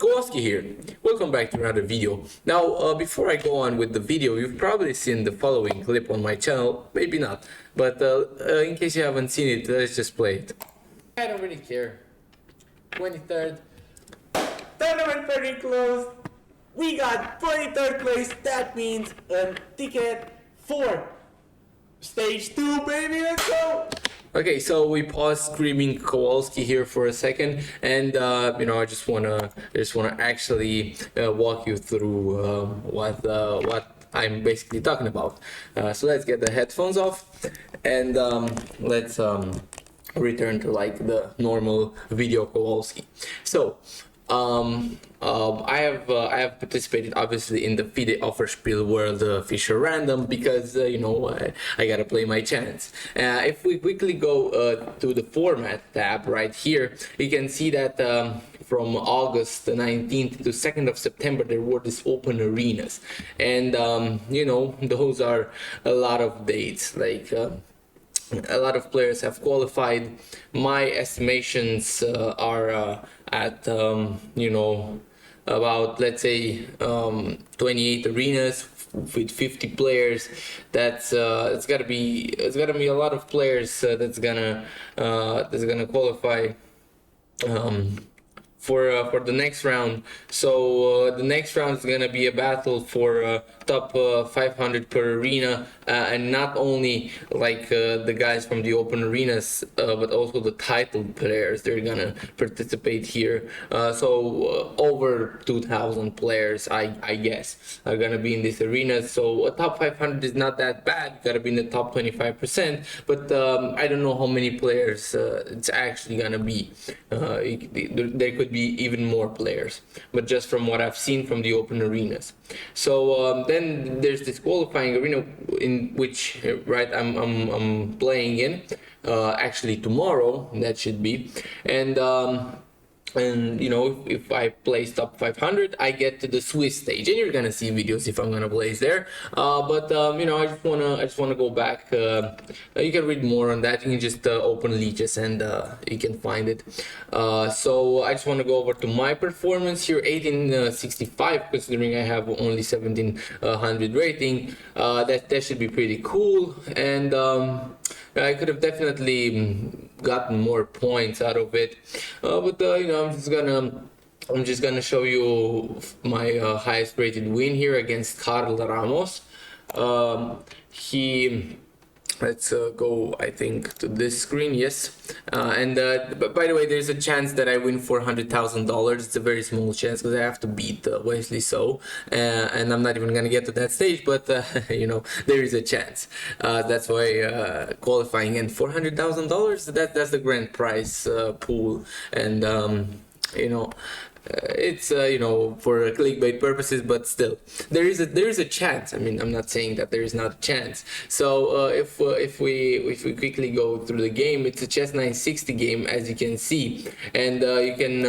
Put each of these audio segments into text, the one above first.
Kowalsky here. Welcome back to another video. Now, before I go on with the video, you've probably seen the following clip on my channel. Maybe not, but in case you haven't seen it, let's just play it. I don't really care. 23rd. Tournament pretty close. We got 23rd place. That means a ticket for stage 2, baby. Let's go. Okay, so we paused screaming Kowalsky here for a second, and I just wanna actually walk you through what I'm basically talking about. So let's get the headphones off, and let's return to like the normal video Kowalsky. So I have participated obviously in the FIDE Offerspill World Fischer random because I gotta play my chance. If we quickly go to the format tab right here, you can see that from August 19th to 2nd of September there were these open arenas, and those are a lot of dates. Like a lot of players have qualified. My estimations are at about, let's say, 28 arenas with 50 players. That's it's gotta be a lot of players that's gonna qualify for the next round. So the next round is gonna be a battle for top 500 per arena, and not only like the guys from the open arenas, but also the titled players. They're gonna participate here. So over 2,000 players, I guess, are gonna be in this arena. So a top 500 is not that bad. You gotta be in the top 25%, but I don't know how many players it's actually gonna be. There could be even more players, but just from what I've seen from the open arenas. So then there's this qualifying arena in which I'm playing in actually tomorrow. That should be, and if I place top 500, I get to the Swiss stage, and you're gonna see videos if I'm gonna place there. But I just wanna go back. You can read more on that. You can just open Lichess and you can find it. So I just want to go over to my performance here. 1865, considering I have only 1700 rating. That should be pretty cool, and I could have definitely gotten more points out of it, but I'm just gonna show you my highest rated win here against Carl Ramos. Let's go, I think, to this screen. Yes, but by the way, there's a chance that I win $400,000. It's a very small chance because I have to beat Wesley So, and I'm not even gonna get to that stage. But there is a chance. That's why qualifying and $400,000. That's the grand prize pool, and it's for clickbait purposes, but still there is a chance. I mean, I'm not saying that there is not a chance. So if we quickly go through the game, it's a chess 960 game, as you can see, and you can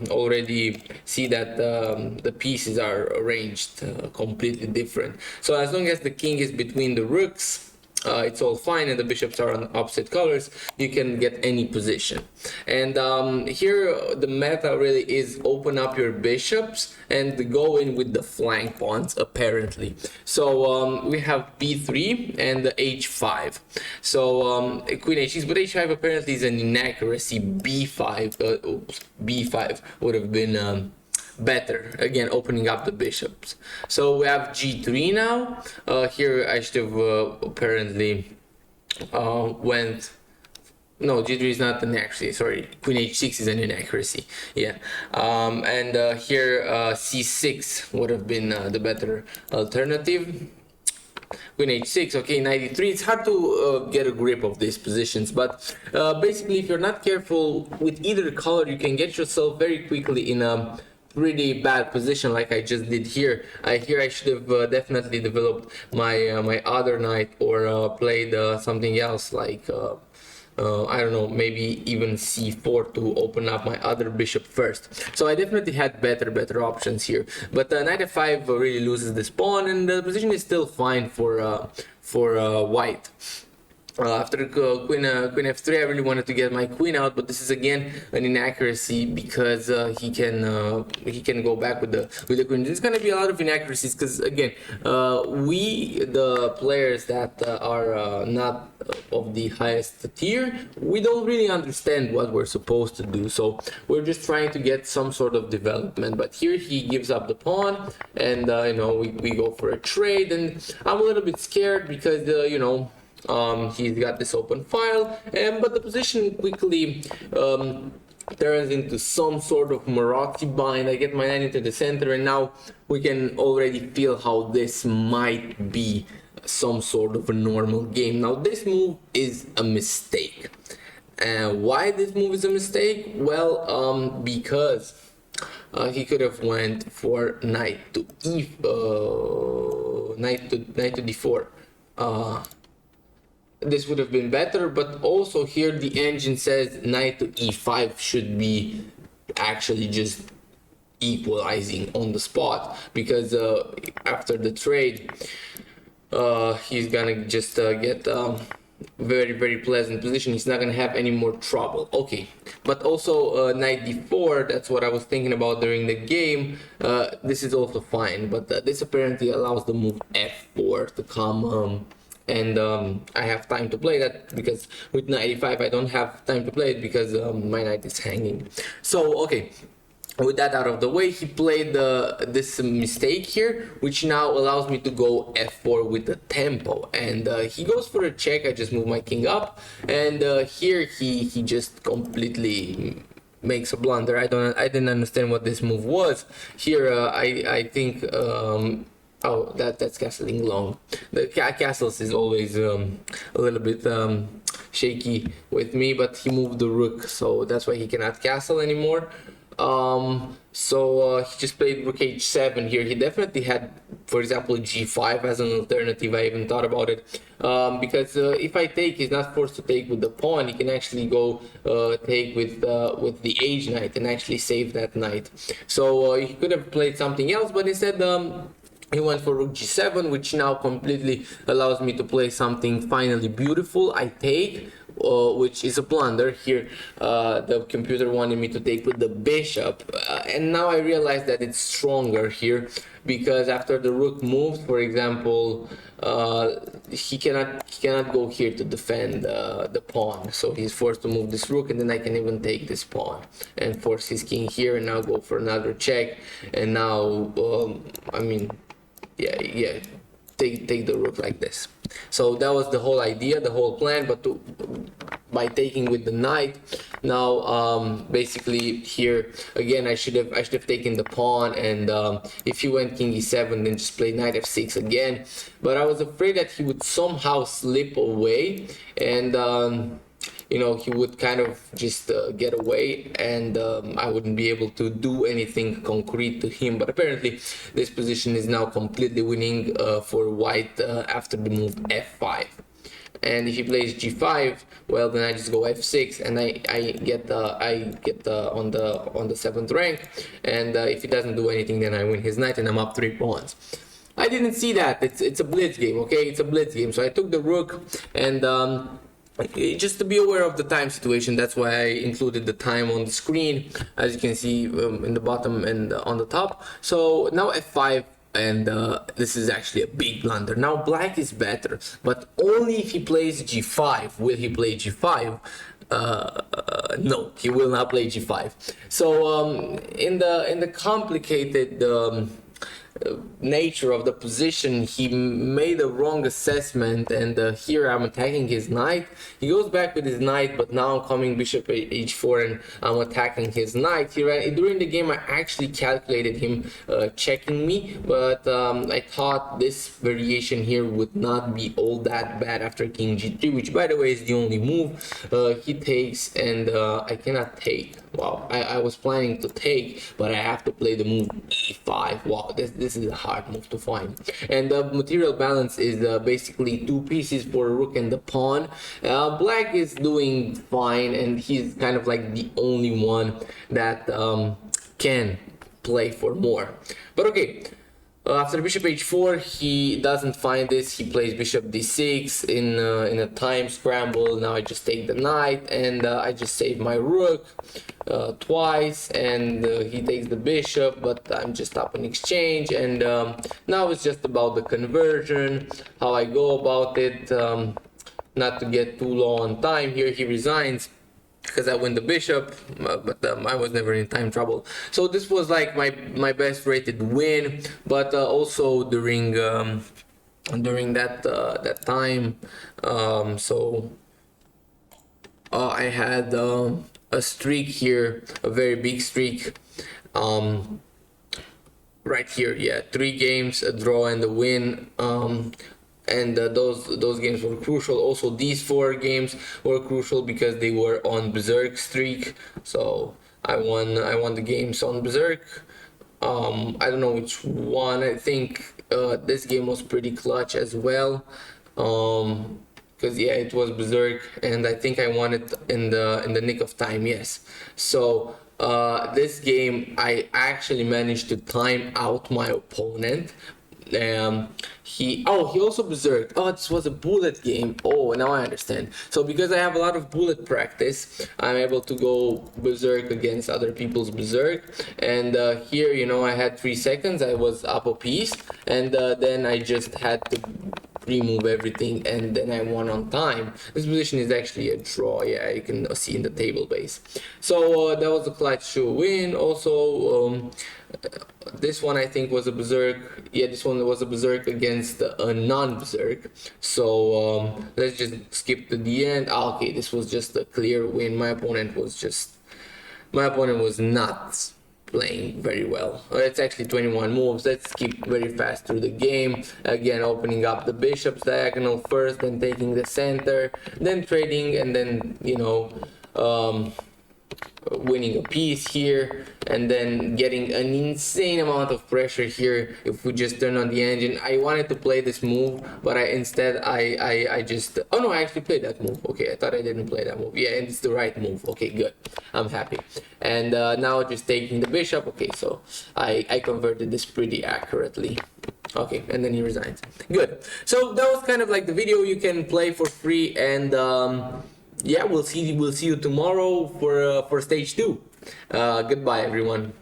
already see that the pieces are arranged completely different. So as long as the king is between the rooks, it's all fine, and the bishops are on opposite colors, you can get any position. And here the meta really is open up your bishops and go in with the flank pawns, apparently. So we have b3 and h5. So queen h6, but h5 apparently is an inaccuracy. b5 b5 would have been better, again opening up the bishops. So we have g3 now. Here I should have apparently went. No, g3 is not an inaccuracy, sorry, queen h6 is an inaccuracy, yeah. And here c6 would have been the better alternative. Queen h6, okay, 93. It's hard to get a grip of these positions, but basically if you're not careful with either color, you can get yourself very quickly in a pretty bad position, like I just did here. Here I should have definitely developed my other knight, or played something else, like I don't know, maybe even c4 to open up my other bishop first. So I definitely had better options here, but knight f5 really loses this pawn, and the position is still fine for white. After queen f3, I really wanted to get my queen out, but this is again an inaccuracy because he can go back with the queen. There's gonna be a lot of inaccuracies because again, we the players that are not of the highest tier, we don't really understand what we're supposed to do. So we're just trying to get some sort of development. But here he gives up the pawn, and you know, we go for a trade, and I'm a little bit scared because you know. He's got this open file, but the position quickly turns into some sort of Maroczy bind. I get my knight into the center, and now we can already feel how this might be some sort of a normal game. Now this move is a mistake. Why this move is a mistake? Well, because he could have went for knight to knight to d4. This would have been better, but also here the engine says knight to e5 should be actually just equalizing on the spot, because after the trade he's gonna just get very pleasant position. He's not gonna have any more trouble. Okay, but also knight d4, that's what I was thinking about during the game. This is also fine, but this apparently allows the move f4 to come, and I have time to play that, because with knight e5 I don't have time to play it because my knight is hanging. So okay, with that out of the way, he played this mistake here, which now allows me to go f4 with the tempo, and he goes for a check. I just move my king up, and here he just completely makes a blunder. I didn't understand what this move was. Here I think oh, that's castling long. The castles is always a little bit shaky with me, but he moved the rook, so that's why he cannot castle anymore. So he just played rook h7 here. He definitely had, for example, g5 as an alternative. I even thought about it, because if I take, he's not forced to take with the pawn. He can actually go take with the h knight and actually save that knight. So he could have played something else, but instead he went for rook g7, which now completely allows me to play something finally beautiful. I take, which is a blunder. Here the computer wanted me to take with the bishop, and now I realize that it's stronger here, because after the rook moves, for example, he cannot go here to defend the pawn, so he's forced to move this rook, and then I can even take this pawn and force his king here, and now go for another check, and now I mean, yeah, take the rook like this. So that was the whole idea, the whole plan. But by taking with the knight, now basically here again I should have taken the pawn, and if he went king e7, then just play knight f6 again. But I was afraid that he would somehow slip away, and you know, he would kind of just get away, and I wouldn't be able to do anything concrete to him. But apparently this position is now completely winning for white after the move f5. And if he plays g5, well, then I just go f6, and I get on the 7th rank, and if he doesn't do anything, then I win his knight, and I'm up 3 pawns. I didn't see that. It's a blitz game, okay? It's a blitz game. So I took the rook, and just to be aware of the time situation, that's why I included the time on the screen, as you can see in the bottom and on the top. So now f5, and this is actually a big blunder. Now black is better, but only if he plays g5. Will he play g5? No, he will not play g5. So in the complicated nature of the position, he made a wrong assessment, and here I'm attacking his knight. He goes back with his knight, but now I'm coming bishop h4 and I'm attacking his knight. During the game I actually calculated him checking me, but I thought this variation here would not be all that bad after king g3, which by the way is the only move. He takes, and I cannot take. Wow, I was planning to take, but I have to play the move e5. Wow, this is a hard move to find. And the material balance is basically 2 pieces for a rook and the pawn. Black is doing fine, and he's kind of like the only one that can play for more. But okay, After bishop h4, he doesn't find this. He plays bishop d6 in a time scramble. Now I just take the knight, and I just save my rook twice, and he takes the bishop, but I'm just up in exchange. And now it's just about the conversion, how I go about it, not to get too low on time. Here he resigns because I win the bishop, but I was never in time trouble. So this was like my best rated win, but also during that time, so I had a streak here, a very big streak, right here. Yeah, 3 games, a draw and a win. And those games were crucial. Also, these 4 games were crucial because they were on berserk streak. So I won the games on berserk. I don't know which one. I think this game was pretty clutch as well. Because yeah, it was berserk, and I think I won it in the nick of time. Yes. So this game I actually managed to time out my opponent. He also berserked. Oh, this was a bullet game. Oh, now I understand. So because I have a lot of bullet practice, I'm able to go berserk against other people's berserk. And here, you know, I had 3 seconds. I was up a piece, and then I just had to remove everything, and then I won on time. This position is actually a draw. Yeah, you can see in the table base. So that was a clutch win. Also, this one I think was a berserk. Yeah, this one was a berserk against a non-berserk. So let's just skip to the end. Okay, this was just a clear win. My opponent was not playing very well. It's actually 21 moves. Let's skip very fast through the game. Again, opening up the bishop's diagonal first, then taking the center, then trading, and then, you know, winning a piece here, and then getting an insane amount of pressure here if we just turn on the engine. I wanted to play this move, but I just, oh no, I actually played that move. Okay, I thought I didn't play that move. Yeah, and it's the right move. Okay, good. I'm happy. And now just taking the bishop. Okay, so I converted this pretty accurately. Okay, and then he resigns. Good. So that was kind of like the video. You can play for free, and yeah, we'll see you tomorrow for stage 2. Goodbye, everyone.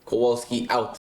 Kowalsky out.